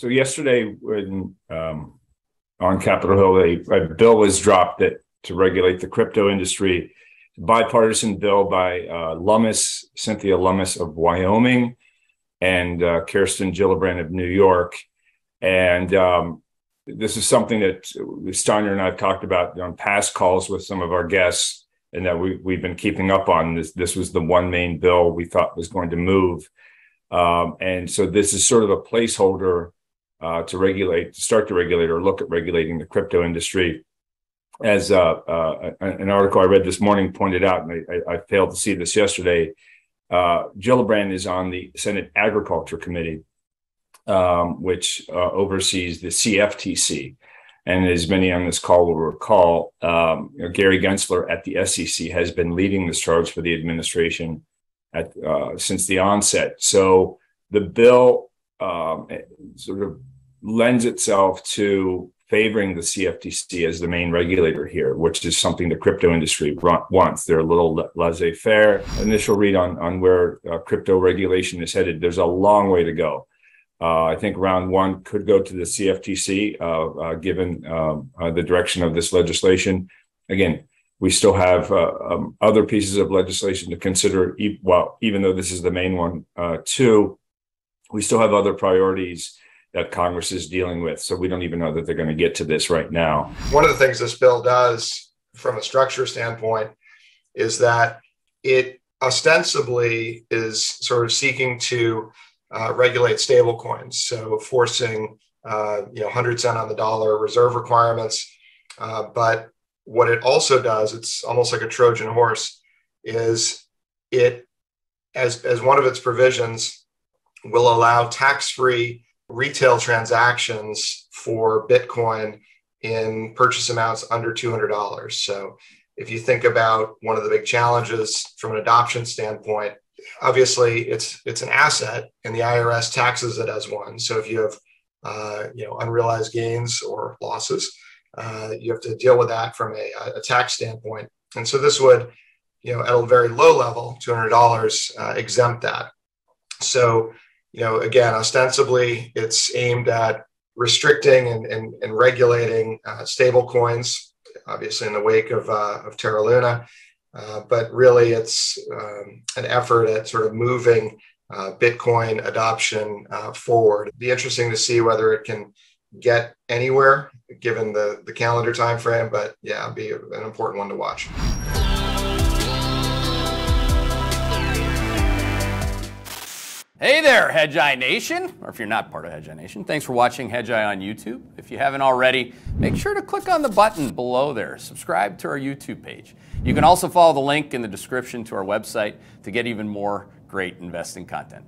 So yesterday, when on Capitol Hill, a bill was dropped to regulate the crypto industry. A bipartisan bill by Cynthia Lummis of Wyoming, and Kirsten Gillibrand of New York. And this is something that Steiner and I have talked about on past calls with some of our guests, and that we've been keeping up on. This was the one main bill we thought was going to move. And so this is sort of a placeholder to start to regulate or look at regulating the crypto industry. As an article I read this morning pointed out, and I failed to see this yesterday, Gillibrand is on the Senate Agriculture Committee, which oversees the CFTC. And as many on this call will recall, Gary Gensler at the SEC has been leading this charge for the administration since the onset. So the bill sort of lends itself to favoring the CFTC as the main regulator here, which is something the crypto industry wants. They're a little laissez-faire. Initial read on where crypto regulation is headed, there's a long way to go. I think round one could go to the CFTC, given the direction of this legislation. Again, we still have other pieces of legislation to consider, even though this is the main one, too. We still have other priorities that Congress is dealing with. So we don't even know that they're going to get to this right now. One of the things this bill does from a structure standpoint is that it ostensibly is sort of seeking to regulate stablecoins. So forcing, 100 cent on the dollar reserve requirements. But what it also does, it's almost like a Trojan horse, is it, as one of its provisions, will allow tax-free retail transactions for Bitcoin in purchase amounts under $200. So if you think about one of the big challenges from an adoption standpoint, obviously it's an asset and the IRS taxes it as one. So if you have unrealized gains or losses, you have to deal with that from a tax standpoint. And so this would, at a very low level, $200, exempt that. So again, ostensibly, it's aimed at restricting and regulating stable coins, obviously in the wake of Terra Luna. But really, it's an effort at sort of moving Bitcoin adoption forward. It'd be interesting to see whether it can get anywhere, given the calendar timeframe. But yeah, it'd be an important one to watch. Hey there, Hedgeye Nation, or if you're not part of Hedgeye Nation, thanks for watching Hedgeye on YouTube. If you haven't already, make sure to click on the button below there. Subscribe to our YouTube page. You can also follow the link in the description to our website to get even more great investing content.